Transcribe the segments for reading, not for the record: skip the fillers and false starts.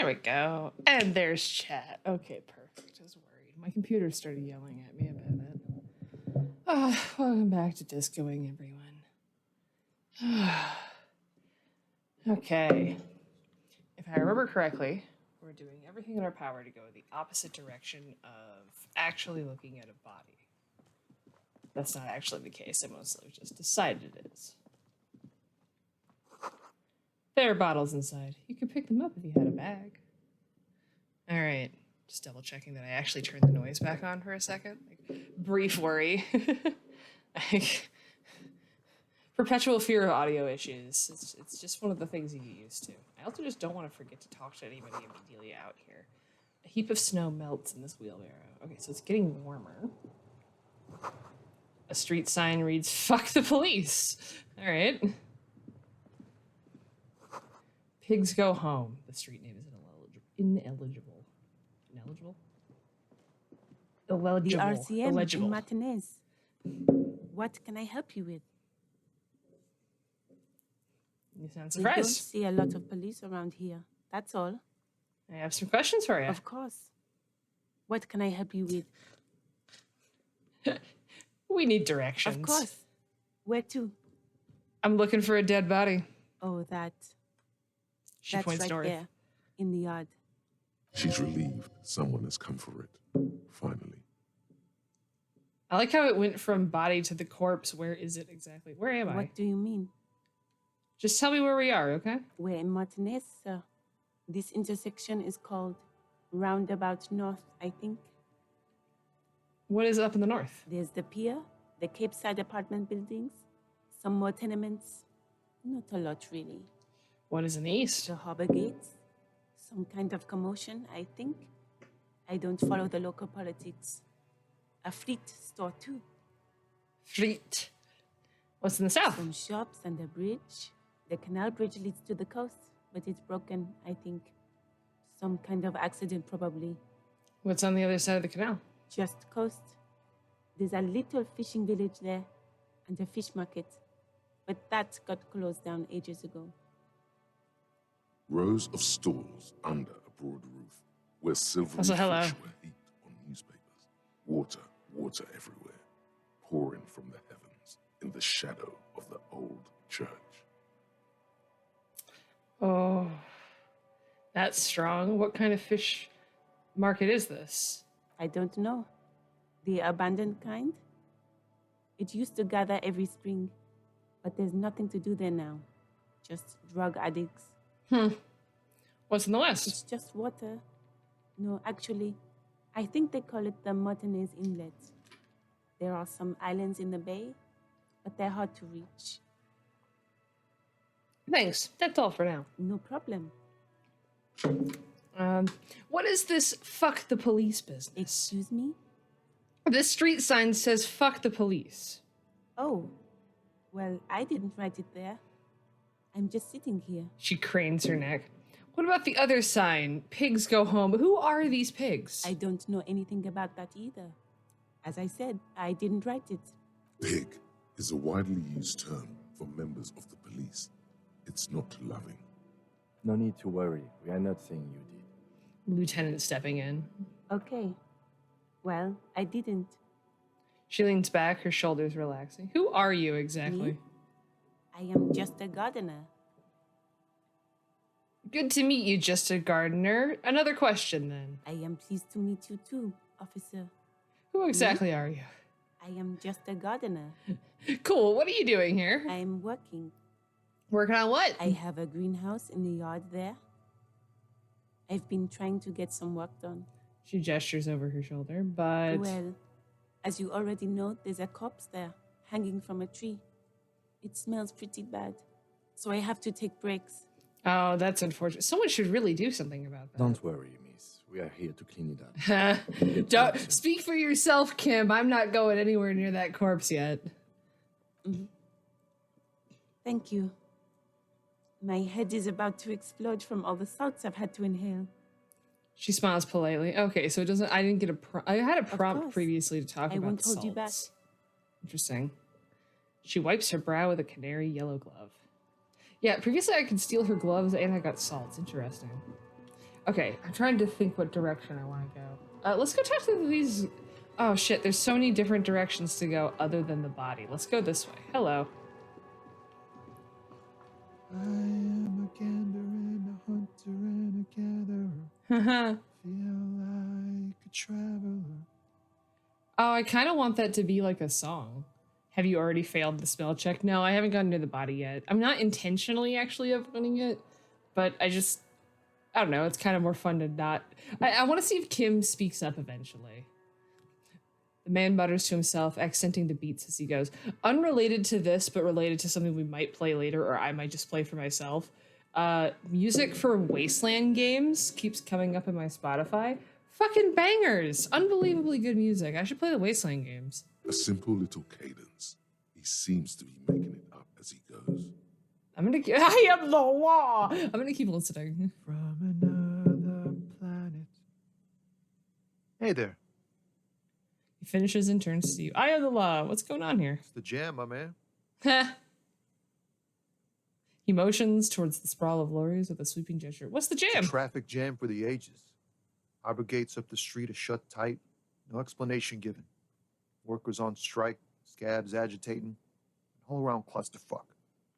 There we go. And there's chat. Okay, perfect. I was worried. My computer started yelling at me about it. Welcome back to discoing, everyone. Okay. If I remember correctly, we're doing everything in our power to go the opposite direction of actually looking at a body. That's not actually the case. I mostly just decided it is. There are bottles inside. You could pick them up if you had a bag. All right. Just double checking that I actually turned the noise back on for a second. Like, brief worry. Like, perpetual fear of audio issues. It's just one of the things you get used to. I also just don't want to forget to talk to anybody immediately out here. A heap of snow melts in this wheelbarrow. Okay, so it's getting warmer. A street sign reads, "Fuck the police." All right. Pigs go home. The street name is ineligible. Ineligible? Illegible. The RCM Illegible. in Martinez. What can I help you with? You sound We don't surprised. see a lot of police around here. That's all. I have some questions for you. Of course. What can I help you with? We need directions. Of course. Where to? I'm looking for a dead body. Oh, that's Points right north. there, in the yard. She's relieved someone has come for it. Finally. I like how it went from body to the corpse. Where is it exactly? Where am I? What do you mean? Just tell me where we are, okay? We're in Martinez, sir. This intersection is called Roundabout North, I think. What is up in the north? There's the pier, the Cape Side apartment buildings, some more tenements. Not a lot, really. What is in the east? The harbor gates, some kind of commotion, I think. I don't follow the local politics. A fleet store, too. Fleet. What's in the south? Some shops and a bridge. The canal bridge leads to the coast, but it's broken, I think. Some kind of accident, probably. What's on the other side of the canal? Just coast. There's a little fishing village there and a fish market, but that got closed down ages ago. Rows of stalls under a broad roof where silvery Also, hello. fish were heaped on newspapers. Water everywhere, pouring from the heavens in the shadow of the old church. Oh, that's strong. What kind of fish market is this? I don't know. The abandoned kind? It used to gather every spring, but there's nothing to do there now. Just drug addicts. What's in the west? It's just water. No, actually, I think they call it the Martinez Inlet. There are some islands in the bay, but they're hard to reach. Thanks. That's all for now. No problem. What is this fuck the police business? Excuse me? This street sign says fuck the police. Oh, well, I didn't write it there. I'm just sitting here. She cranes her neck. What about the other sign? Pigs go home. Who are these pigs? I don't know anything about that either. As I said, I didn't write it. Pig is a widely used term for members of the police. It's not loving. No need to worry. We are not saying you did. Lieutenant stepping in. Okay. Well, I didn't. She leans back, her shoulders relaxing. Who are you exactly? Me? I am just a gardener. Good to meet you, just a gardener. Another question then. I am pleased to meet you too, officer. Who exactly are you? I am just a gardener. Cool. What are you doing here? I am working. Working on what? I have a greenhouse in the yard there. I've been trying to get some work done. She gestures over her shoulder, but... Well, as you already know, there's a corpse there, hanging from a tree. It smells pretty bad, so I have to take breaks. Oh, that's unfortunate. Someone should really do something about that. Don't worry, miss. We are here to clean it up. Don't speak for yourself, Kim. I'm not going anywhere near that corpse yet. Mm-hmm. Thank you. My head is about to explode from all the salts I've had to inhale. She smiles politely. Okay, so it doesn't... I didn't get a... I had a prompt course. previously to talk I about won't the hold you back. salts. Interesting. She wipes her brow with a canary yellow glove. Yeah, previously I could steal her gloves and I got salts. Interesting. Okay, I'm trying to think what direction I want to go. Let's go talk to these. Oh shit, there's so many different directions to go other than the body. Let's go this way. Hello. I am a gander and a hunter and a gatherer. Oh, Feel like a traveler. I kind of want that to be like a song. Have you already failed the spell check? No, I haven't gotten near the body yet. I'm not intentionally actually avoiding it, but I don't know. It's kind of more fun to not. I want to see if Kim speaks up eventually. The man mutters to himself, accenting the beats as he goes. Unrelated to this, but related to something we might play later, or I might just play for myself. Music for Wasteland games keeps coming up in my Spotify. Fucking bangers! Unbelievably good music. I should play the Wasteland games. A simple little cadence. He seems to be making it up as he goes. I am the law! I'm gonna keep listening. From another planet. Hey there. He finishes and turns to you. I am the law. What's going on here? It's the jam, my man. He motions towards the sprawl of lorries with a sweeping gesture. What's the It's a jam? traffic jam for the ages. Harbor gates up the street are shut tight. No explanation given. Workers on strike. Scabs agitating. All around clusterfuck.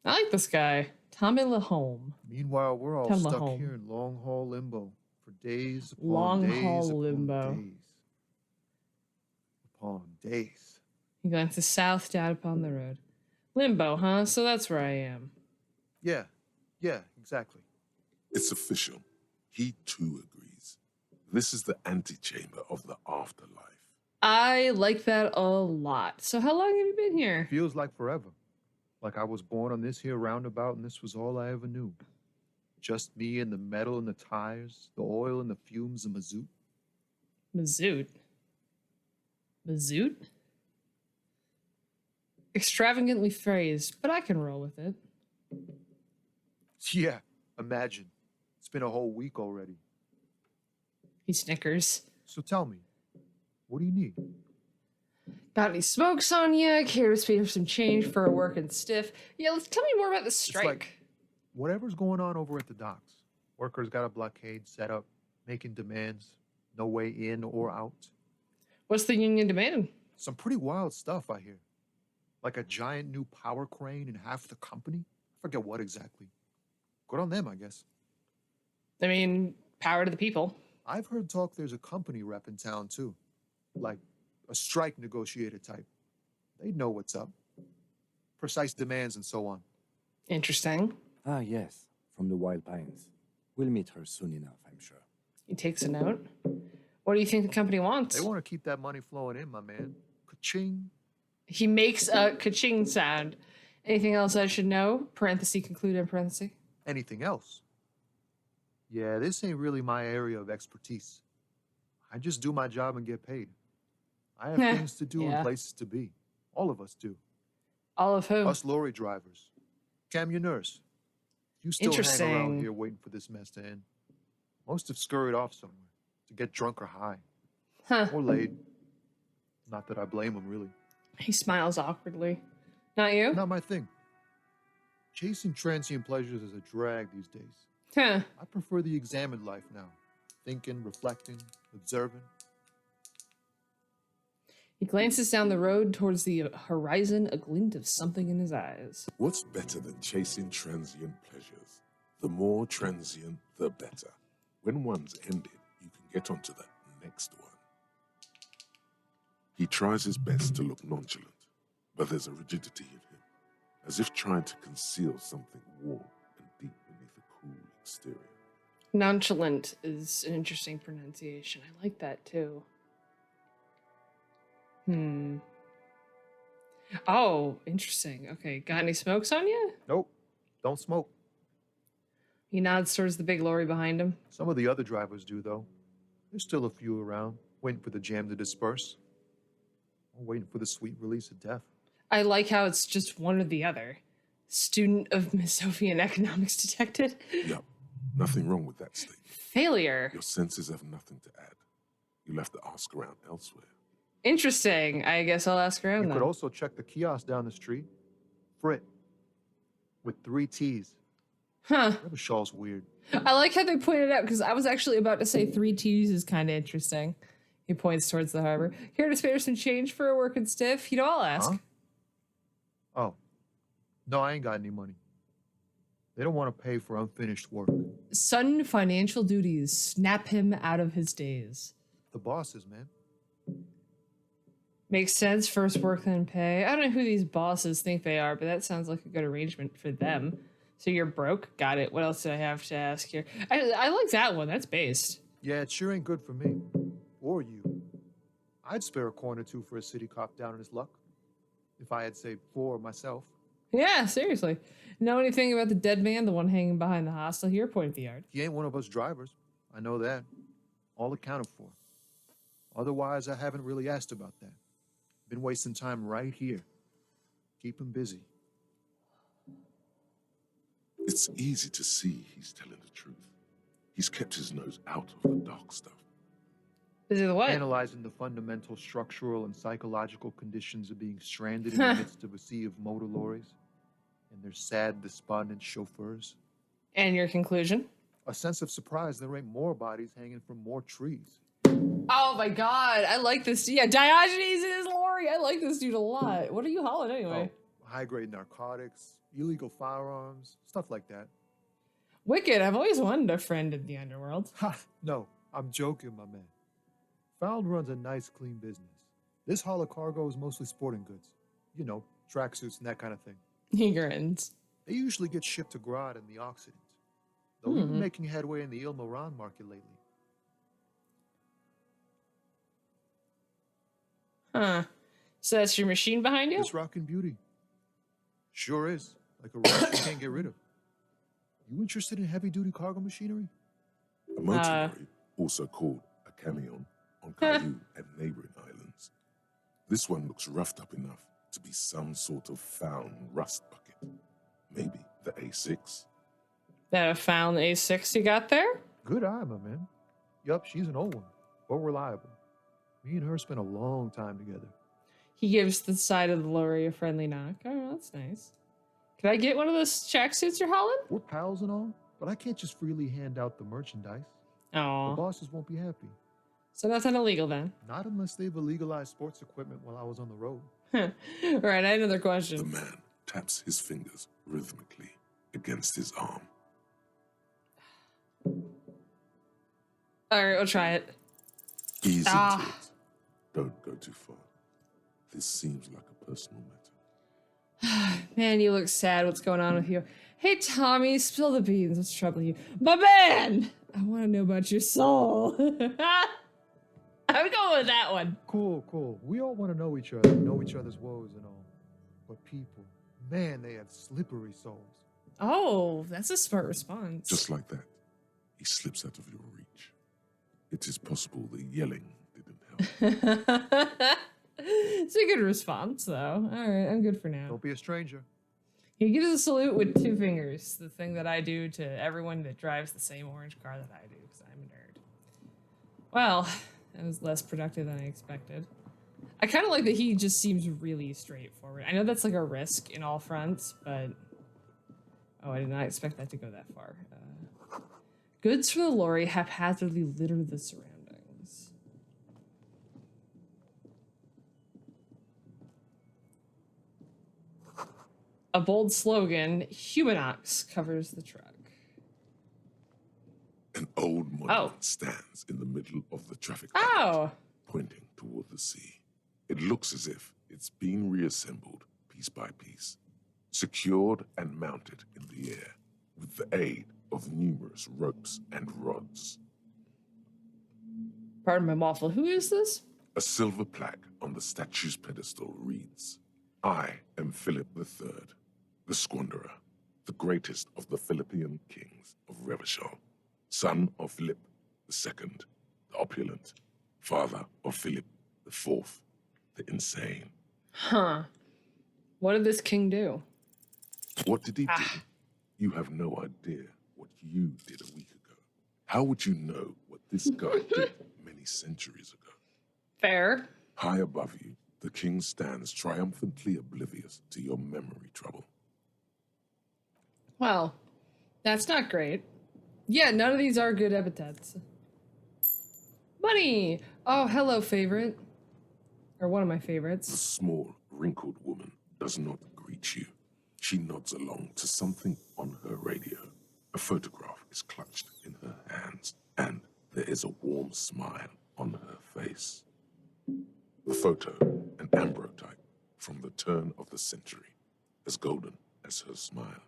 I like this guy. Tommy Lahome. Meanwhile, we're all Tell stuck Mahone. here in long haul limbo for days upon Long days haul upon limbo. days upon days. He glances south down upon the road. Limbo, huh? So that's where I am. Yeah, exactly. It's official. He too agrees. This is the antechamber of the afterlife. I like that a lot. So how long have you been here? Feels like forever. Like I was born on this here roundabout and this was all I ever knew. Just me and the metal and the tires, the oil and the fumes of mazout. Mazoot. Mazoot? Extravagantly phrased, but I can roll with it. Yeah, imagine. It's been a whole week already. He snickers. So tell me, what do you need? Got any smokes on you? Care to speak of some change for a working stiff? Yeah, tell me more about the It's strike. like whatever's going on over at the docks. Workers got a blockade set up, making demands. No way in or out. What's the union demanding? Some pretty wild stuff, I hear. Like a giant new power crane in half the company. I forget what exactly. Good on them, I guess. I mean, power to the people. I've heard talk there's a company rep in town, too. Like a strike negotiator type. They'd know what's up. Precise demands and so on. Interesting. Ah, yes, from the Wild Pines. We'll meet her soon enough, I'm sure. He takes a note. What do you think the company wants? They want to keep that money flowing in, my man. Ka-ching. He makes a ka-ching sound. Anything else I should know? Parenthesis, conclude in parenthesis. Anything else? Yeah, this ain't really my area of expertise. I just do my job and get paid. I have things to do Yeah. and places to be. All of us do. All of who? Us lorry drivers. Camionneurs. You still hang Interesting. around here waiting for this mess to end. Most have scurried off somewhere to get drunk or high. Huh. Or laid. Not that I blame them, really. He smiles awkwardly. Not you? Not my thing. Chasing transient pleasures is a drag these days. Huh. I prefer the examined life now. Thinking, reflecting, observing. He glances down the road towards the horizon, a glint of something in his eyes. What's better than chasing transient pleasures? The more transient, the better. When one's ended, you can get onto the next one. He tries his best to look nonchalant, but there's a rigidity in him, as if trying to conceal something warm and deep beneath a cool exterior. Nonchalant is an interesting pronunciation. I like that too. Oh, interesting. Okay, got any smokes on you? Nope. Don't smoke. He nods towards the big lorry behind him. Some of the other drivers do, though. There's still a few around, waiting for the jam to disperse. Or waiting for the sweet release of death. I like how it's just one or the other. Student of Misovian economics detected. Yep, nothing wrong with that statement. Failure. Your senses have nothing to add. You'll have to ask around elsewhere. Interesting. I guess I'll ask around You then. could also check the kiosk down the street. Frit. With 3 T's. Huh. Revachol's weird. I like how they pointed out, because I was actually about to say 3 T's is kind of interesting. He points towards the harbor. Here to spare some change for a working stiff? You know, I'll ask. Huh? Oh. No, I ain't got any money. They don't want to pay for unfinished work. Sudden financial duties snap him out of his days. The bosses, man. Makes sense. First work, then pay. I don't know who these bosses think they are, but that sounds like a good arrangement for them. So you're broke? Got it. What else did I have to ask here? I like that one. That's based. Yeah, it sure ain't good for me. Or you. I'd spare a coin or two for a city cop down in his luck. If I had saved 4 myself. Yeah, seriously. Know anything about the dead man, the one hanging behind the hostel here? Point at the yard. He ain't one of us drivers. I know that. All accounted for. Otherwise, I haven't really asked about that. Been wasting time right here. Keep him busy. It's easy to see he's telling the truth. He's kept his nose out of the dark stuff. Is it the what? Analyzing the fundamental structural and psychological conditions of being stranded in the midst of a sea of motor lorries and their sad, despondent chauffeurs. And your conclusion? A sense of surprise there ain't more bodies hanging from more trees. Oh my god, I like this. Yeah, Diogenes in his lorry. I like this dude a lot. What are you hauling anyway? Oh, high-grade narcotics, illegal firearms, stuff like that. Wicked. I've always wanted a friend in the underworld. Ha! No, I'm joking, my man. Found runs a nice, clean business. This haul of cargo is mostly sporting goods. You know, tracksuits and that kind of thing. He grins. They usually get shipped to Grad and the Occident. Though we've been making headway in the Il Moran market lately. Huh. So that's your machine behind you? This rockin' beauty. Sure is. Like a rock you can't get rid of. You interested in heavy-duty cargo machinery? A motor lorry, also called a camion, on Caillou and neighboring islands. This one looks roughed up enough to be some sort of found rust bucket. Maybe the A6? That found A6 you got there? Good eye, my man. Yup, she's an old one, but reliable. Me and her spent a long time together. He gives the side of the lorry a friendly knock. Oh, that's nice. Can I get one of those tracksuits you're hauling? We're pals and all, but I can't just freely hand out the merchandise. The Oh, bosses won't be happy. so nothing illegal then. Not unless they've illegalized sports equipment while I was on the road. All right, I have another The question. man taps his fingers rhythmically against his arm. All right, we'll try it. Ease into Ah. it. Don't go too far. This seems like a personal matter. Man, you look sad. What's going on with you? Hey, Tommy, spill the beans. What's troubling you? My man! I want to know about your soul. I'm going with that one. Cool, cool. We all want to know each other, know each other's woes and all. But people, man, they have slippery souls. Oh, that's a smart response. Just like that, he slips out of your reach. It is possible the yelling didn't help. It's a good response, though. All right, I'm good for now. Don't be a stranger. He gives a salute with 2 fingers, the thing that I do to everyone that drives the same orange car that I do, because I'm a nerd. Well, that was less productive than I expected. I kind of like that he just seems really straightforward. I know that's like a risk in all fronts, but... Oh, I did not expect that to go that far. Goods from the lorry haphazardly litter the surroundings. A bold slogan, Humanox, covers the truck. An old monument stands in the middle of the traffic light, Oh! pointing toward the sea. It looks as if it's been reassembled piece by piece, secured and mounted in the air with the aid of numerous ropes and rods. Pardon my waffle, who is this? A silver plaque on the statue's pedestal reads, I am Philip III, the Squanderer, the greatest of the Philippian kings of Revachol, son of Philip II, the opulent, father of Philip IV, the insane. Huh. What did this king do? What did he do? You have no idea what you did a week ago. How would you know what this guy did many centuries ago? Fair. High above you, the king stands triumphantly oblivious to your memory trouble. Well, That's not great. Yeah, none of these are good epithets. Money! Oh, hello, favorite. Or one of my The favorites. small, wrinkled woman does not greet you. She nods along to something on her radio. A photograph is clutched in her hands, and there is a warm smile on her face. The photo, an ambrotype from the turn of the century, as golden as her smile.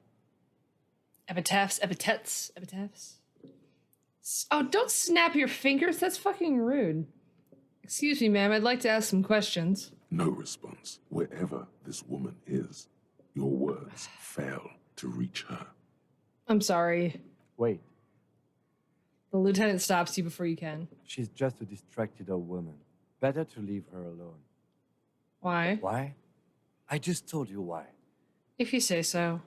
Epitaphs, epithets. Oh, don't snap your fingers. That's fucking rude. Excuse me, ma'am. I'd like to ask some questions. No response. Wherever this woman is, your words fail to reach her. I'm sorry. Wait, The lieutenant stops you before you can. she's just a distracted old woman. Better to leave her alone. Why? Why? I just told you why. If you say so.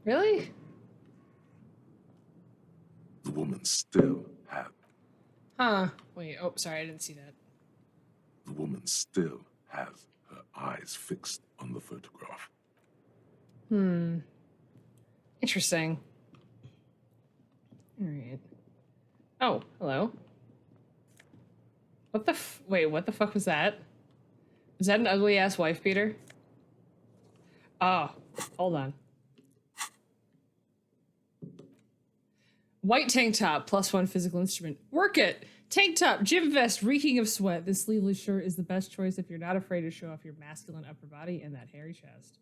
Really? The woman still has. Huh. Wait, oh, sorry, I didn't see that. The woman still has her eyes fixed on the photograph. Interesting. Alright. Oh, hello. What the wait, what the fuck was that? Was that an ugly-ass wife beater? Oh, hold on. White tank top, +1 physical instrument. Work it! Tank top, gym vest, reeking of sweat. This sleeveless shirt is the best choice if you're not afraid to show off your masculine upper body and that hairy chest.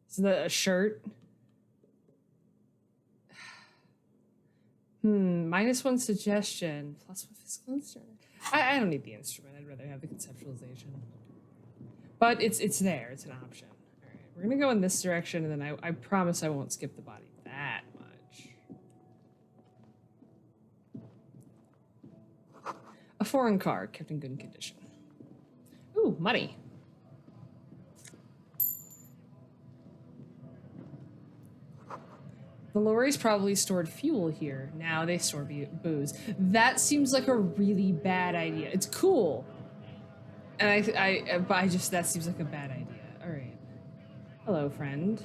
Is that a shirt? -1 suggestion. +1 physical instrument. I don't need the instrument. I'd rather have the conceptualization. But it's there. It's an option. All right, we're gonna go in this direction, and then I promise I won't skip the body that much. A foreign car kept in good condition. Ooh, money. The lorries probably stored fuel here. Now they store booze. That seems like a really bad idea. It's cool. And but that seems like a bad idea. All right. Hello, friend.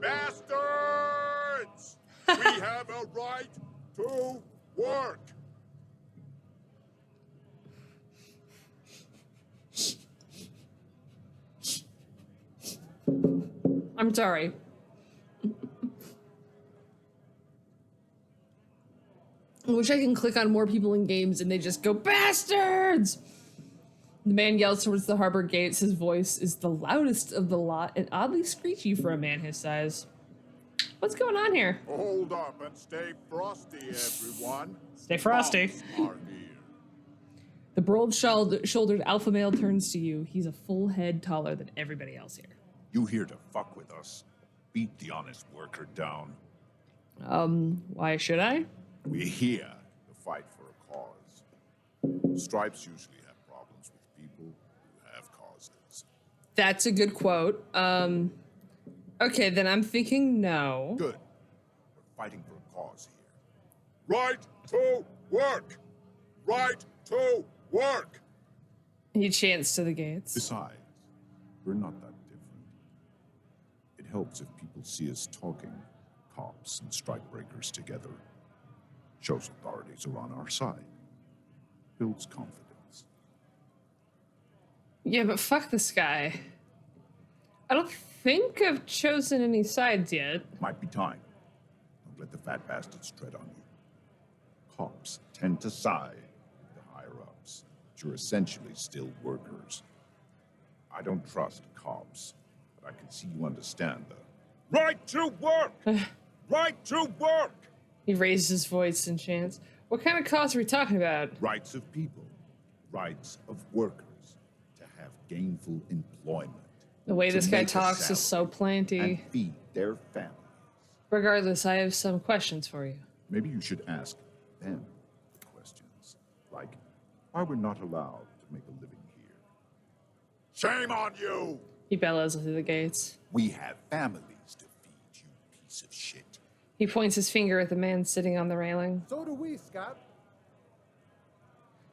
Bastards! We have a right to work. I'm sorry. I wish I can click on more people in games and they just go, bastards! The man yells towards the harbor gates. His voice is the loudest of the lot and oddly screechy for a man his size. What's going on here? Hold up and stay frosty, everyone. Stay frosty. Cops are here. The broad-shouldered alpha male turns to you. He's a full head taller than everybody else here. You here to fuck with us? Beat the honest worker down. Why should I? We're here to fight for a cause. Stripes usually have problems with people who have causes. That's a good quote. Okay, then I'm thinking no. Good. We're fighting for a cause here. Right to work! Right to work! He chants to the gates. Besides, we're not that different. It helps if people see us talking, cops and strikebreakers together. Shows authorities are on our side. Builds confidence. Yeah, but fuck this guy. I don't think I've chosen any sides yet. Might be time. Don't let the fat bastards tread on you. Cops tend to side with the higher-ups, but you're essentially still workers. I don't trust cops, but I can see you understand the right to work! Right to work! He raises his voice and chants. What kind of cause are we talking about? Rights of people, rights of workers to have gainful employment. The way to this guy make a talks is so salary planty. and feed their families. Regardless, I have some questions for you. Maybe you should ask them the questions, like why we're not allowed to make a living here. Shame on you! He bellows through the gates. We have families to feed, you piece of shit. He points his finger at the man sitting on the railing. So do we, Scott.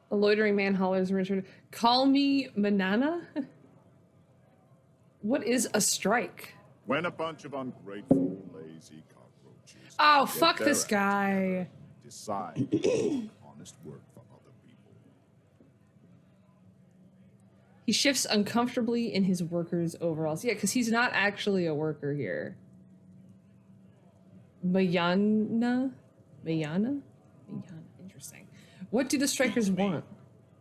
The loitering man hollers in return. Call me Manana? What is a strike? When a bunch of ungrateful, lazy cockroaches Oh, get fuck their this act guy. together, decide to do honest work for other people. He shifts uncomfortably in his worker's overalls. Yeah, because he's not actually a worker here. Mayana? Mayana? Mayana. Interesting. What do the strikers Beats me. want?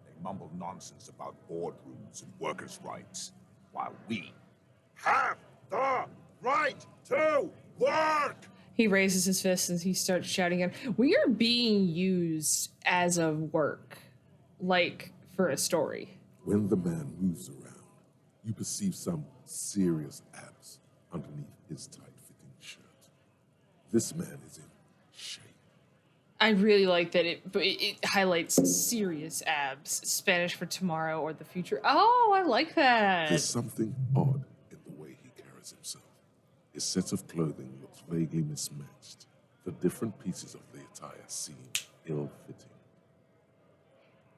They mumble nonsense about boardrooms and workers' rights, while we have the right to work! He raises his fist and he starts shouting at him. We are being used as a work, like for a story. When the man moves around, you perceive some serious abs underneath his tight-fitting shirt. This man is in shape. I really like that it highlights serious abs, Spanish for tomorrow or the future. Oh, I like that. There's something odd in the way he carries himself. His set of clothing looks vaguely mismatched. The different pieces of the attire seem ill-fitting.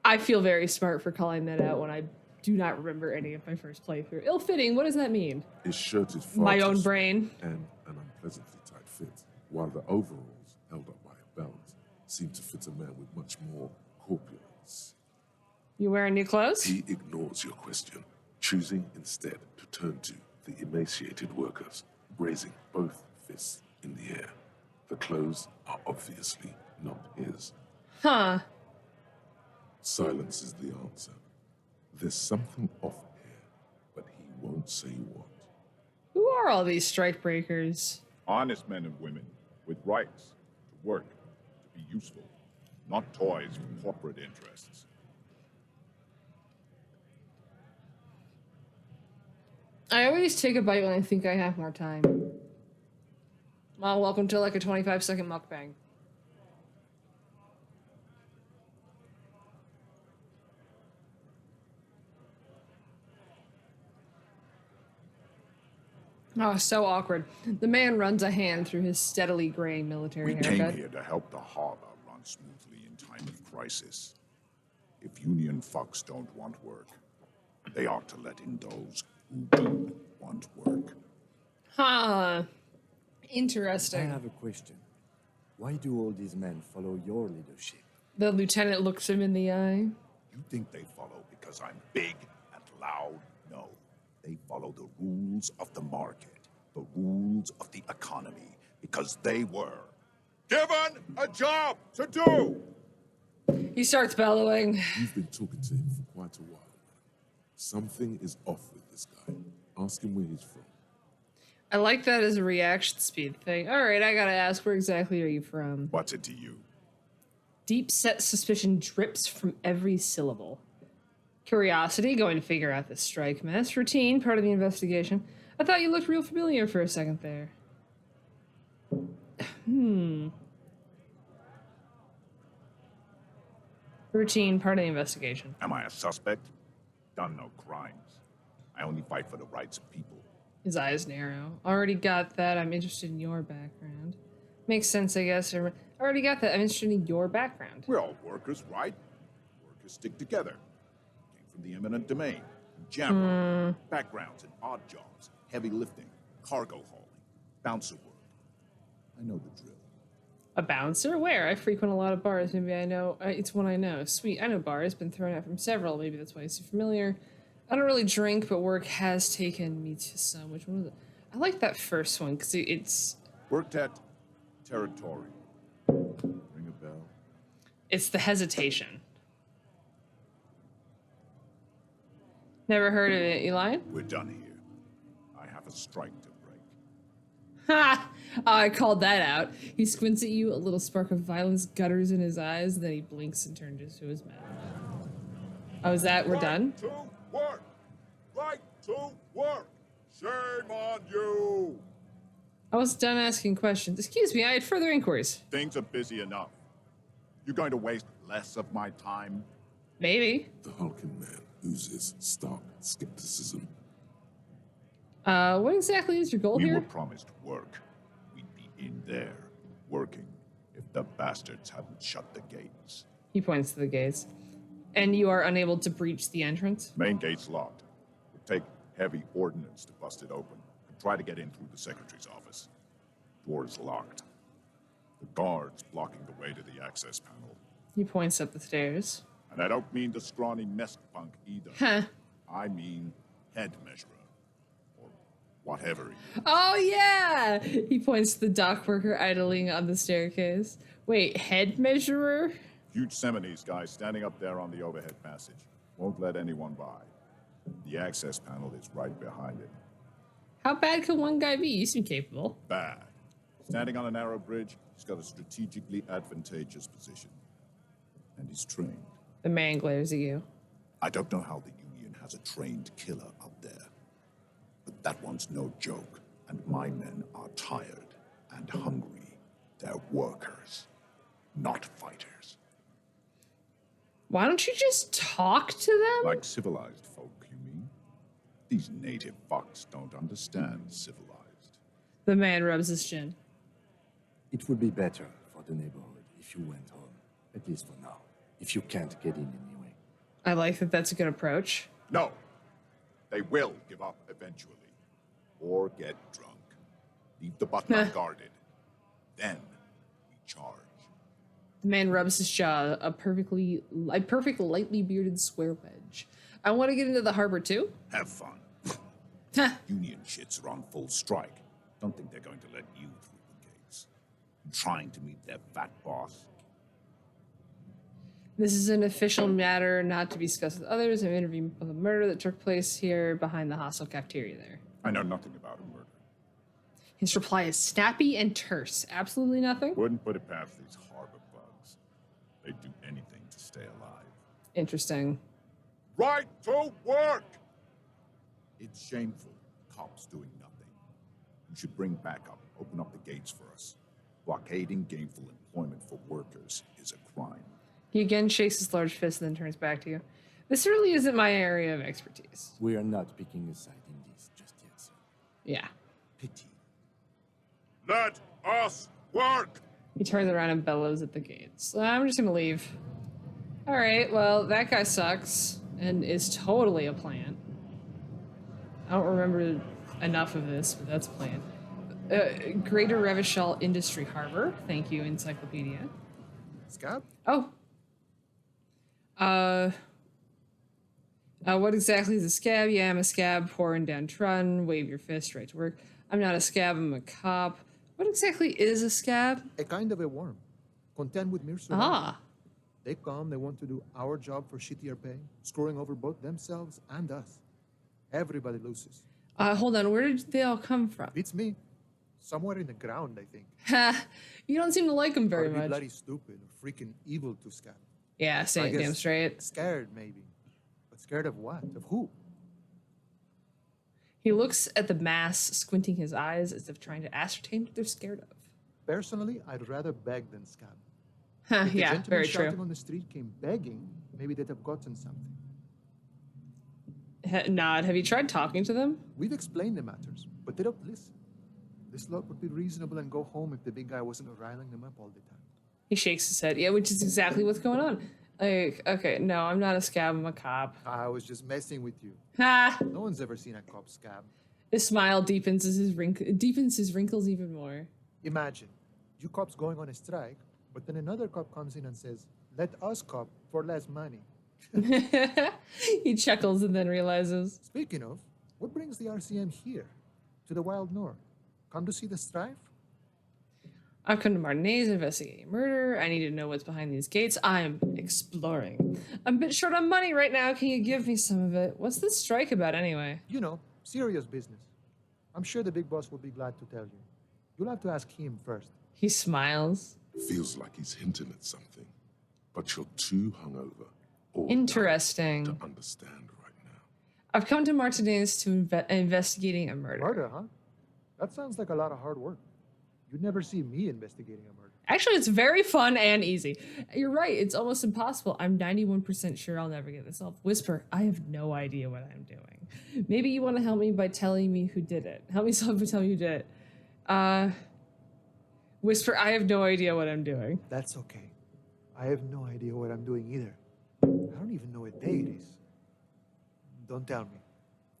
I feel very smart for calling that out when I do not remember any of my first playthrough. Ill-fitting, what does that mean? His shirt is far My too own small brain. and an unpleasantly tight fit, while the overalls, held up by a belt, seem to fit a man with much more corpulence. You wearing new clothes? He ignores your question, choosing instead to turn to the emaciated workers, raising both fists in the air. The clothes are obviously not his. Huh. Silence is the answer. There's something off here, but he won't say what. Who are all these strike breakers? Honest men and women with rights to work, to be useful, not toys for corporate interests. I always take a bite when I think I have more time. Well, welcome to like a 25-second mukbang. Oh, so awkward. The man runs a hand through his steadily graying military We came haircut. here to help the harbor run smoothly in time of crisis. If union fucks don't want work, they ought to let in those who do want work. Huh. I Interesting. have a question. Why do all these men follow your leadership? The lieutenant looks him in the eye. You think they follow because I'm big and loud? No. They follow the rules of the market, the rules of the economy, because they were given a job to do! He starts bellowing. You've been talking to him for quite a while now. Something is off with this guy. Ask him where he's from. I like that as a reaction speed thing. All right, I gotta ask, where exactly are you from? What's it to you? Deep set suspicion drips from every syllable. Curiosity, going to figure out this strike mess. Routine, part of the investigation. I thought you looked real familiar for a second there. Routine, part of the investigation. Am I a suspect? Done no crimes. I only fight for the rights of people. His eyes narrow. Already got that. I'm interested in your background. Makes sense, I guess. Already got that. I'm interested in your background. We're all workers, right? Workers stick together. Came from the eminent domain. Jam backgrounds in odd jobs, heavy lifting, cargo hauling, bouncer work. I know the drill. A bouncer? Where? I frequent a lot of bars. Maybe I know. It's one I know. Sweet. I know bars. Been thrown out from several. Maybe that's why it's so familiar. I don't really drink, but work has taken me to some. Which one is it? I like that first one because it's Worked at Territory. Ring a bell? the hesitation. Never heard of it. You lying? We're done here. I have a strike to break. Ha! I called that out. He squints at you, a little spark of violence gutters in his eyes, then he blinks and turns to his mouth. Oh, is that we're done? To work! Right to work! Shame on you! I was done asking questions. Excuse me, I had further inquiries. Things are busy enough. You're going to waste less of my time? Maybe. The hulking man oozes stark skepticism. What exactly is your goal We here? were promised work. We'd be in there, working, if the bastards hadn't shut the gates. He points to the gates. And you are unable to breach the entrance? Main gate's locked. It'd take heavy ordnance to bust it open. Try to get in through the secretary's office. Door is locked. The guard's blocking the way to the access panel. He points up the stairs. And I don't mean the scrawny mess punk either. Huh. I mean head measurer. Or whatever he is. Oh, yeah! He points to the dock worker idling on the staircase. Wait, head measurer? Huge Seminese guy standing up there on the overhead passage. Won't let anyone by. The access panel is right behind him. How bad can one guy be? You seem capable. Bad. Standing on a narrow bridge, he's got a strategically advantageous position. And he's trained. The man glares at you. I don't know how the Union has a trained killer up there. But that one's no joke. And my men are tired and hungry. They're workers, not fighters. Why don't you just talk to them? Like civilized folk, you mean? These native fucks don't understand civilized. The man rubs his chin. It would be better for the neighborhood if you went home, at least for now. If you can't get in anyway. I like that that's a good approach. No. They will give up eventually. Or get drunk. Leave the button unguarded. Then we charge. The man rubs his jaw, a perfect lightly bearded square wedge. I want to get into the harbor too. Have fun. Huh. Union shits are on full strike. Don't think they're going to let you through the gates. I'm trying to meet their fat boss. This is an official matter not to be discussed with others. I'm interviewing of a murder that took place here behind the hostel cafeteria there. I know nothing about a murder. His reply is snappy and terse. Absolutely nothing. Wouldn't put it past these harbor bugs. They'd do anything to stay alive. Interesting. Right to work! It's shameful. Cops doing nothing. You should bring backup. Open up the gates for us. Blockading gainful employment for workers is a crime. He again shakes his large fist and then turns back to you. This really isn't my area of expertise. We are not picking a side in this just yet, sir. Yeah. Pity. Let us work! He turns around and bellows at the gates. I'm just gonna leave. Alright, well, that guy sucks and is totally a plant. I don't remember enough of this, but that's a plant. Greater Revachol Industry Harbor. Thank you, Encyclopedia. Scab? Oh. What exactly is a scab? Yeah, I'm a scab, poor and downtrodden. Wave your fist, right to work. I'm not a scab, I'm a cop. What exactly is a scab? A kind of a worm. Content with mere survival. Ah. They come, they want to do our job for shittier pay, screwing over both themselves and us. Everybody loses. Hold on, where did they all come from? Beats me. Somewhere in the ground, I think. Ha! You don't seem to like them very Gotta be much. bloody stupid or freaking evil to Scab. Yeah, say I it damn guess straight. Scared, maybe. But scared of what? Of who? He looks at the mass, squinting his eyes as if trying to ascertain what they're scared of. Personally, I'd rather beg than scab. Huh, If the yeah, gentleman very shouting true. on the street came begging, maybe they'd have gotten something. Nod, have you tried talking to them? We've explained the matters, but they don't listen. This lot would be reasonable and go home if the big guy wasn't riling them up all the time. He shakes his head. Yeah, which is exactly what's going on. Like, okay, no, I'm not a scab, I'm a cop. I was just messing with you. Ha! No one's ever seen a cop scab. His smile deepens his wrinkles even more. Imagine, you cops going on a strike, but then another cop comes in and says, let us cop for less money. He chuckles and then realizes. Speaking of, what brings the RCM here? To the wild north? Come to see the strife? I've come to Martinez investigating a murder. I need to know what's behind these gates. I'm exploring. I'm a bit short on money right now. Can you give me some of it? What's this strike about anyway? You know, serious business. I'm sure the big boss will be glad to tell you. You'll have to ask him first. He smiles. Feels like he's hinting at something, but you're too hungover or Interesting. dumb to understand right now. I've come to Martinez to investigating a murder. Murder, huh? That sounds like a lot of hard work. You'd never see me investigating a murder. Actually, it's very fun and easy. You're right. It's almost impossible. I'm 91% sure I'll never get this off. Whisper, I have no idea what I'm doing. Maybe you want to help me by telling me who did it. Help me by telling me who did it. Whisper, I have no idea what I'm doing. That's okay. I have no idea what I'm doing either. I don't even know what day it is. Don't tell me.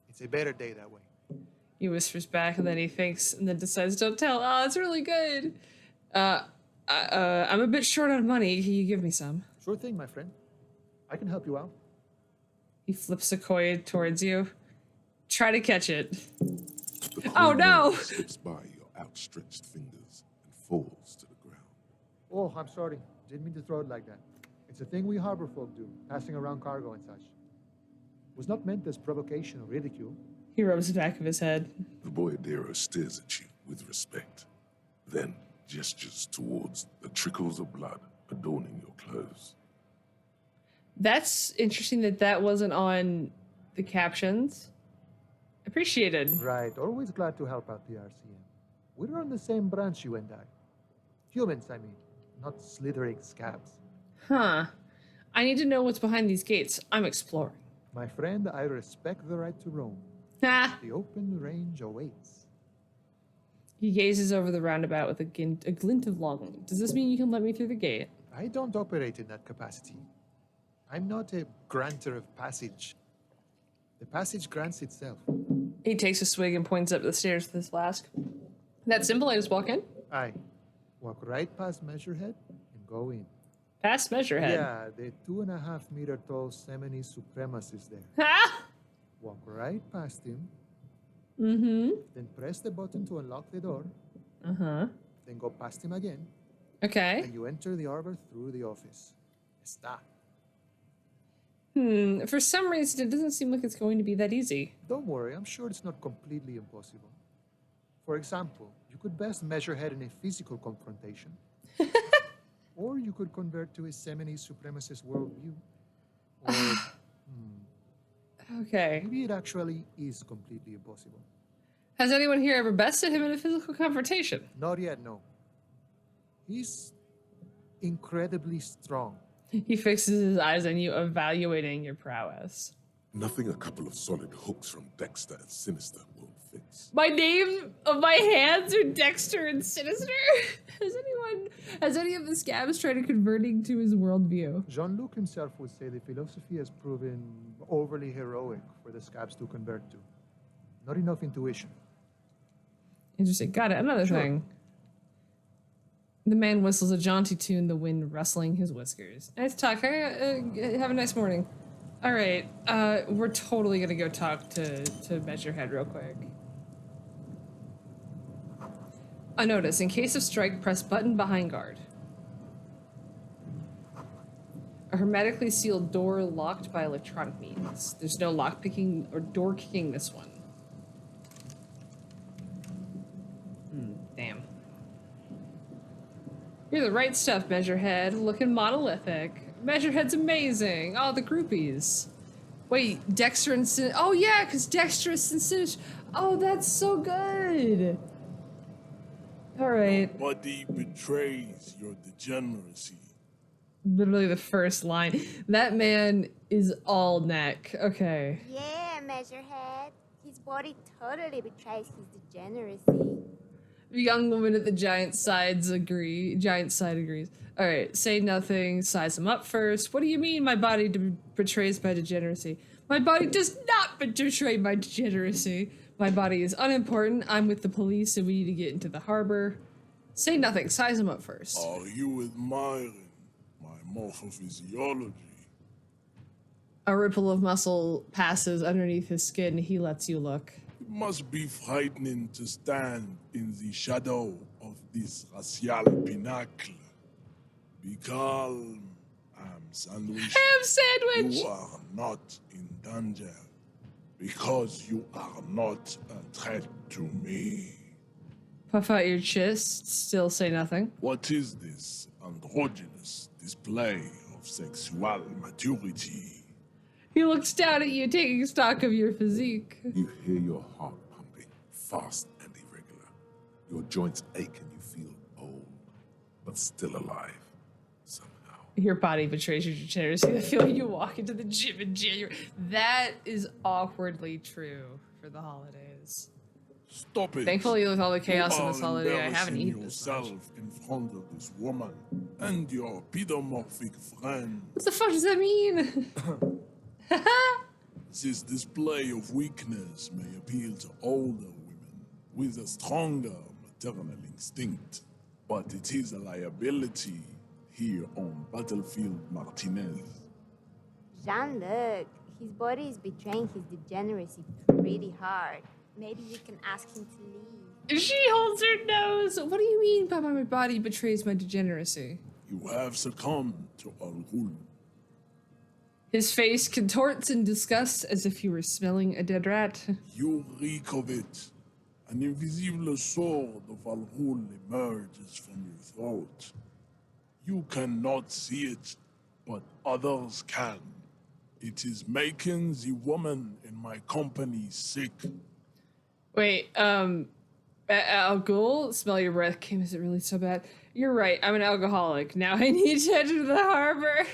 It's a better day that way. He whispers back and then he thinks and then decides, don't tell. Oh, it's really good. I'm a bit short on money. Can you give me some? Sure thing, my friend. I can help you out. He flips a coin towards you. Try to catch it. The Oh, coin no! slips by your outstretched fingers and falls to the ground. Oh, I'm sorry. Didn't mean to throw it like that. It's a thing we harbor folk do, passing around cargo and such. Was not meant as provocation or ridicule. He rubs the back of his head. The boyadero stares at you with respect, then gestures towards the trickles of blood adorning your clothes. That's interesting that wasn't on the captions. Appreciated. Right, always glad to help out the RCM. We're on the same branch, you and I. Humans, I mean, not slithering scabs. Huh. I need to know what's behind these gates. I'm exploring. My friend, I respect the right to roam. Ha! The open range awaits. He gazes over the roundabout with a glint of longing. Does this mean you can let me through the gate? I don't operate in that capacity. I'm not a granter of passage. The passage grants itself. He takes a swig and points up the stairs with his flask. That simple, I just walk in. Aye. Walk right past Measurehead and go in. Past Measurehead. Yeah, the 2.5 meter tall Semini supremacist there. Ha! Walk right past him, Mm-hmm. then press the button to unlock the door, Uh-huh. then go past him again, Okay. and you enter the arbor through the office. Está. For some reason, it doesn't seem like it's going to be that easy. Don't worry, I'm sure it's not completely impossible. For example, you could best Measurehead in a physical confrontation. Or you could convert to a Semini supremacist worldview. Or Okay. maybe it actually is completely impossible. Has anyone here ever bested him in a physical confrontation? Not yet, no. He's incredibly strong. He fixes his eyes on you, evaluating your prowess. Nothing a couple of solid hooks from Dexter and Sinister won't fix. My name of my hands are Dexter and Sinister? Has any of the scabs tried converting to his worldview? Jean-Luc himself would say the philosophy has proven overly heroic for the scabs to convert to. Not enough intuition. Interesting. Got it. Another Sure. thing. The man whistles a jaunty tune, the wind rustling his whiskers. Nice talk. Have a nice morning. All right. We're totally going to go talk to Measurehead real quick. A notice. In case of strike, press button behind guard. A hermetically sealed door locked by electronic means. There's no lock picking or door kicking this one. Damn. You're the right stuff, Measurehead. Looking monolithic. Measurehead's amazing. Oh, the groupies. Wait, Dexter and Sin. Oh, yeah, because Dexter and Sinister. Oh, that's so good. All right. Nobody betrays your degeneracy. Literally the first line. That man is all neck. Okay. Yeah, Measurehead. His body totally betrays his degeneracy. The young woman at the giant side agrees. All right, say nothing, size him up first. What do you mean my body betrays my degeneracy? My body does not betray my degeneracy. My body is unimportant. I'm with the police and we need to get into the harbor. Say nothing, size him up first. Are you admiring my morphophysiology? A ripple of muscle passes underneath his skin. He lets you look. It must be frightening to stand in the shadow of this racial pinnacle. Be calm, Ham Sandwich. Ham Sandwich! You are not in danger because you are not a threat to me. Puff out your chest, still say nothing. What is this androgynous display of sexual maturity? He looks down at you, taking stock of your physique. You hear your heart pumping, fast and irregular. Your joints ache and you feel old, but still alive, somehow. Your body betrays your degeneracy. The feeling you walk into the gym in January. That is awkwardly true for the holidays. Stop it. Thankfully, with all the chaos You in this are holiday, I haven't embarrassing eaten this much. yourself in front of this woman and your pedomorphic friend. What the fuck does that mean? This display of weakness may appeal to older women, with a stronger maternal instinct, but it is a liability here on Battlefield Martinez. Jean-Luc, his body is betraying his degeneracy pretty hard. Maybe you can ask him to leave. She holds her nose. What do you mean by my body betrays my degeneracy? You have succumbed to Al-Ghul. His face contorts in disgust as if he were smelling a dead rat. You reek of it. An invisible sword of Al-Ghul emerges from your throat. You cannot see it, but others can. It is making the woman in my company sick. Wait, Al Ghul, smell your breath. Kim, is it really so bad? You're right, I'm an alcoholic. Now I need to enter the harbor.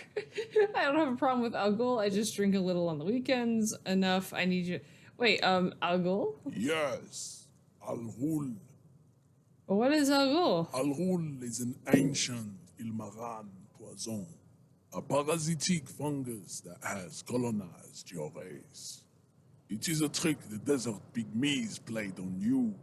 I don't have a problem with Al Ghul. I just drink a little on the weekends. Enough, I need you. Wait, Al Ghul? Yes, Al-Ghul. What is Al Ghul? Al-Ghul is an ancient Ilmaran poison, a parasitic fungus that has colonized your race. It is a trick the desert pygmies played on you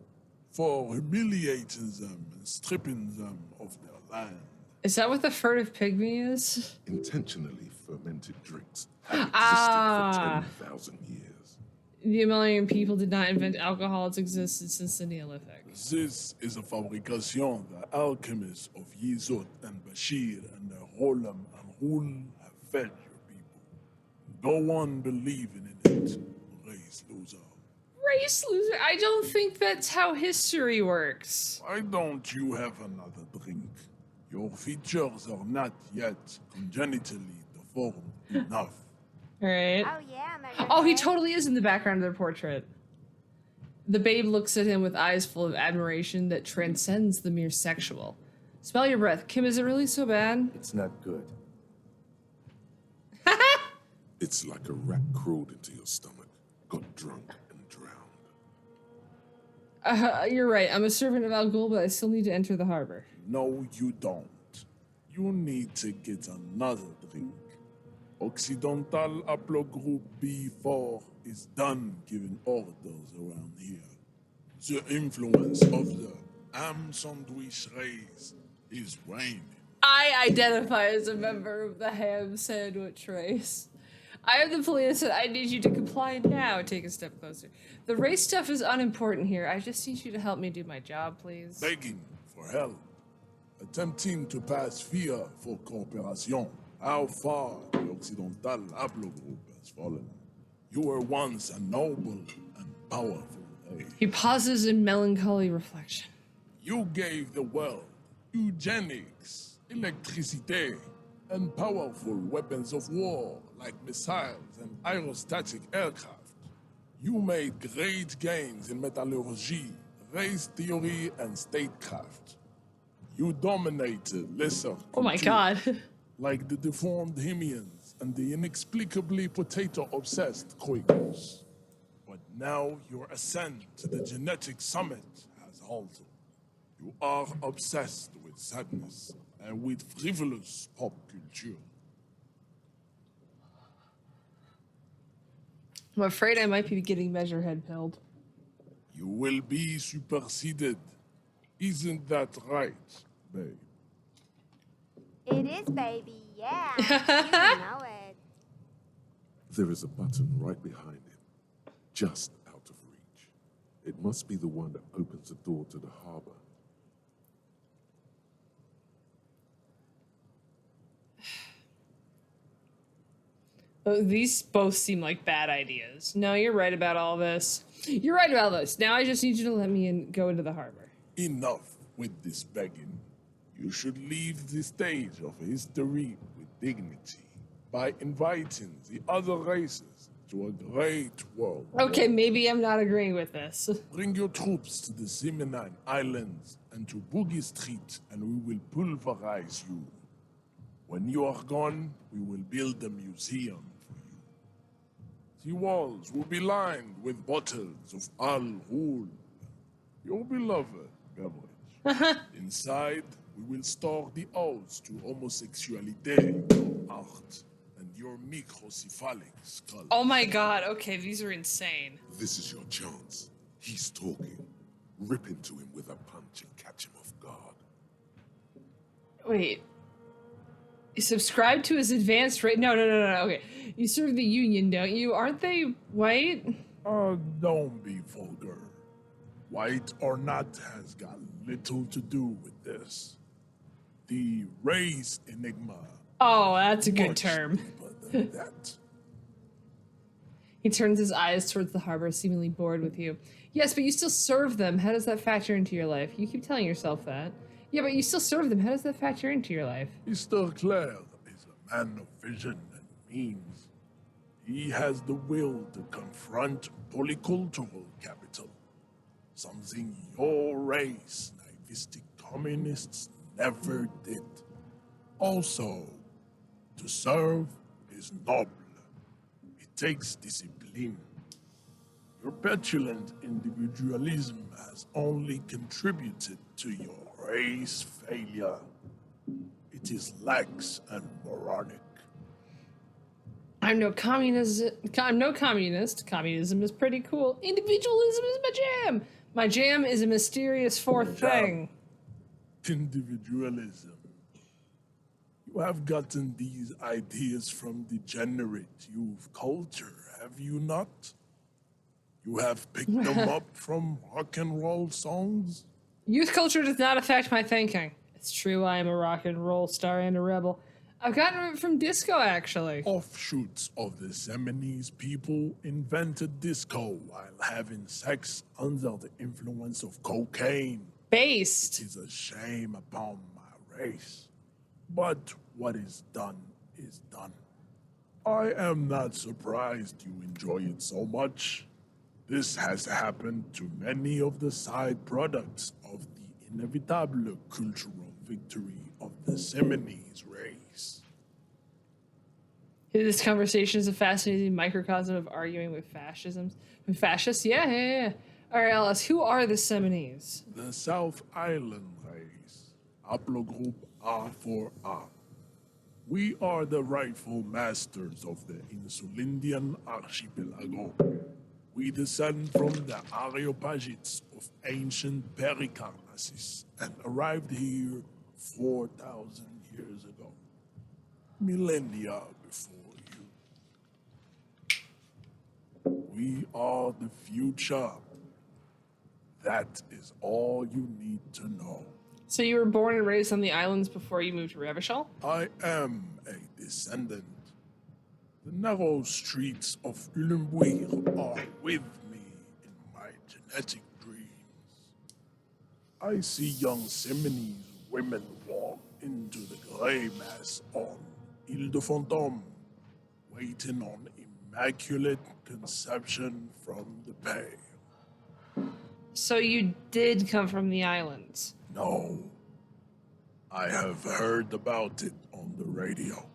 for humiliating them and stripping them of their land. Is that what the furtive pygmy is? Intentionally fermented drinks have existed Ah. for 10,000 years. The Himalayan people did not invent alcohol. It's existed since the Neolithic. This is a fabrication the alchemists of Yizot and Bashir and the Rolam and Hul have fed your people. Go on believing in it, race loser. Race loser? I don't think that's how history works. Why don't you have another drink? Your features are not yet congenitally deformed enough. Alright. Oh yeah, Measurehead. Oh, he totally is in the background of their portrait. The babe looks at him with eyes full of admiration that transcends the mere sexual. Smell your breath. Kim, is it really so bad? It's not good. It's like a rat crawled into your stomach, got drunk, and drowned. You're right. I'm a servant of Al Ghul, but I still need to enter the harbor. No, you don't. You need to get another drink. Occidental Haplogroup B4 is done giving orders around here. The influence of the ham sandwich race is waning. I identify as a member of the ham sandwich race. I am the police and I need you to comply now. Take a step closer. The race stuff is unimportant here. I just need you to help me do my job, please. Begging for help. Attempting to pass via for cooperation. How far the Occidental Haplogroup has fallen. You were once a noble and powerful race. He pauses in melancholy reflection. You gave the world eugenics, electricity, and powerful weapons of war like missiles and aerostatic aircraft. You made great gains in metallurgy, race theory, and statecraft. You dominated lesser Oh my cultures, god. like the deformed Himians and the inexplicably potato-obsessed Quakers. But now your ascent to the genetic summit has halted. You are obsessed with sadness and with frivolous pop culture. I'm afraid I might be getting Measurehead pilled. You will be superseded. Isn't that right, babe? It is, baby. Yeah. You know it. There is a button right behind him, just out of reach. It must be the one that opens the door to the harbor. These both seem like bad ideas. No, you're right about all this. You're right about this. Now I just need you to let me go into the harbor. Enough with this begging. You should leave the stage of history with dignity by inviting the other races to a great world. Okay, maybe I'm not agreeing with this. Bring your troops to the Seminine Islands and to Boogie Street, and we will pulverize you. When you are gone, we will build a museum for you. The walls will be lined with bottles of Al-Ghul, your beloved beverage. Inside, we will store the odes to homosexuality, art, and your microcephalic skull. Oh my god, okay, these are insane. This is your chance. He's talking. rip into him with a punch and catch him off guard. Wait. You subscribe to his advanced rate? No. Okay. You serve the Union, don't you? Aren't they white? Don't be vulgar. White or not has got little to do with this. The race enigma. Oh, that's a good Much term. deeper than that. He turns his eyes towards the harbor, seemingly bored with you. Yes, but you still serve them. How does that factor into your life? You keep telling yourself that. Yeah, but you still serve them. How does that factor into your life? Mr. Clare is a man of vision and means. He has the will to confront polycultural capital, something your race, naivistic communists, never did. Also, to serve is noble. It takes discipline. Your petulant individualism has only contributed to your race failure. It is lax and moronic. I'm no communist. I'm no communist. Communism is pretty cool. Individualism is my jam. My jam is a mysterious fourth thing. Individualism. You have gotten these ideas from degenerate youth culture, have you not? You have picked them up from rock and roll songs? Youth culture does not affect my thinking. It's true I am a rock and roll star and a rebel. I've gotten it from disco, actually. Offshoots of the Seminoles people invented disco while having sex under the influence of cocaine. Based. It is a shame upon my race. But what is done is done. I am not surprised you enjoy it so much. This has happened to many of the side products of the inevitable cultural victory of the Seminoles race. This conversation is a fascinating microcosm of arguing with fascisms. Fascists? Yeah. All right, Alice, who are the Seminoles? The South Island race, haplogroup A4A. We are the rightful masters of the Insulindian archipelago. We descend from the Areopagites of ancient Pericarnassus and arrived here 4,000 years ago. Millennia before you. We are the future. That is all you need to know. So you were born and raised on the islands before you moved to Revachol? I am a descendant. The narrow streets of Ulumbuir are with me in my genetic dreams. I see young Seminoles women walk into the grey mass on Ile de Fantôme, waiting on immaculate conception from the pale. So you did come from the islands? No, I have heard about it on the radio.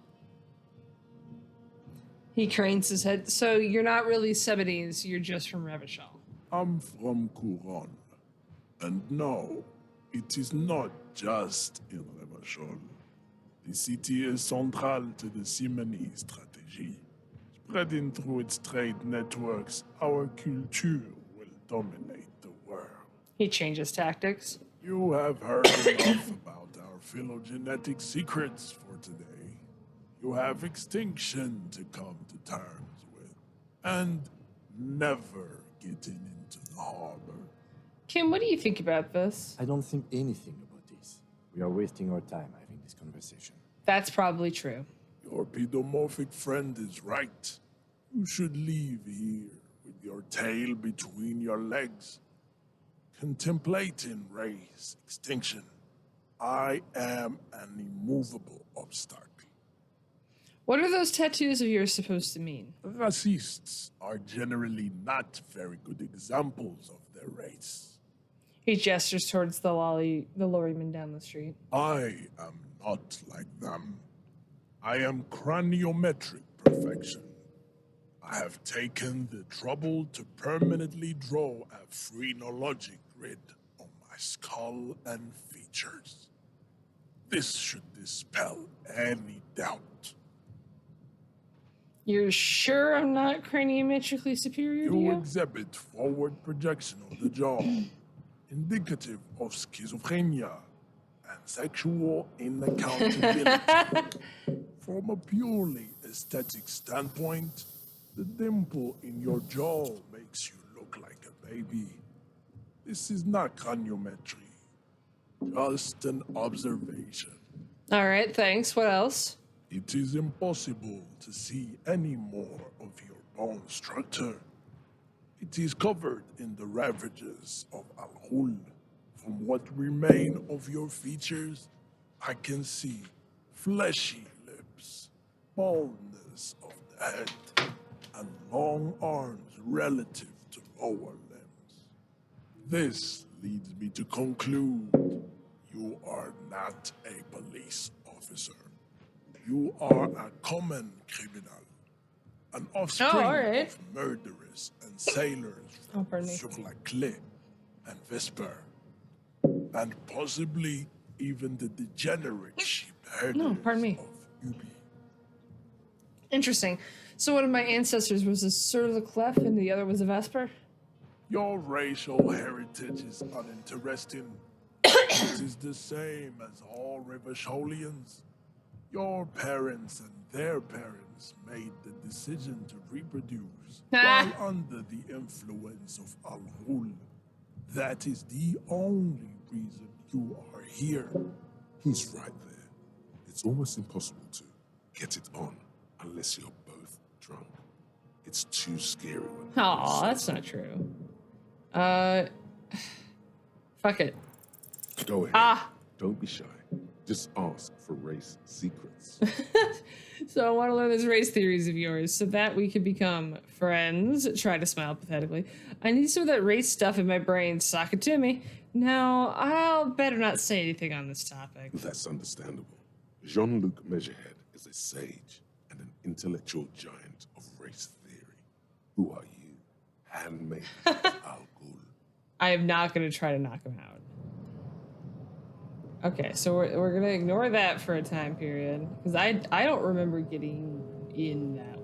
He cranes his head. So you're not really Seminoles, you're just from Revachol. I'm from Couronne. And no, it is not just in Revachol. The city is central to the Simony strategy. Spreading through its trade networks, our culture will dominate the world. He changes tactics. You have heard enough about our phylogenetic secrets for today. You have extinction to come to terms with, and never getting into the harbor. Kim, what do you think about this? I don't think anything about this. We are wasting our time having this conversation. That's probably true. Your pedomorphic friend is right. You should leave here with your tail between your legs, contemplating race extinction. I am an immovable obstacle. What are those tattoos of yours supposed to mean? Racists are generally not very good examples of their race. He gestures towards the lorryman down the street. I am not like them. I am craniometric perfection. I have taken the trouble to permanently draw a phrenology grid on my skull and features. This should dispel any doubt. You're sure I'm not craniometrically superior to You you? exhibit forward projection of the jaw. indicative of schizophrenia and sexual inaccountability. From a purely aesthetic standpoint, the dimple in your jaw makes you look like a baby. This is not coniometry, just an observation. All right, thanks. What else? It is impossible to see any more of your bone structure. It is covered in the ravages of Al-Hul. From what remain of your features, I can see fleshy lips, baldness of the head, and long arms relative to lower limbs. This leads me to conclude you are not a police officer. You are a common criminal, an offspring all right. of murderers and sailors Oh, from pardon me. Sur la Clé and Vesper, and possibly even the degenerate sheep herders No, pardon me. of Ubi. Interesting. So one of my ancestors was a Sur la Clef and the other was a Vesper? Your racial heritage is uninteresting. It is the same as all Revacholians. Your parents and their parents made the decision to reproduce while under the influence of Al-Hul. That is the only reason you are here. He's right there. It's almost impossible to get it on unless you're both drunk. It's too scary when Aw, that's not true. Fuck it. Go ahead. Ah. Don't be shy. Just ask for race secrets. So I want to learn those race theories of yours so that we can become friends. Try to smile pathetically. I need some of that race stuff in my brain. Sock it to me. Now, I'll better not say anything on this topic. That's understandable. Jean-Luc Measurehead is a sage and an intellectual giant of race theory. Who are you? Handmaid of Al Ghul. I am not going to try to knock him out. Okay, so we're going to ignore that for a time period. Because I don't remember getting in that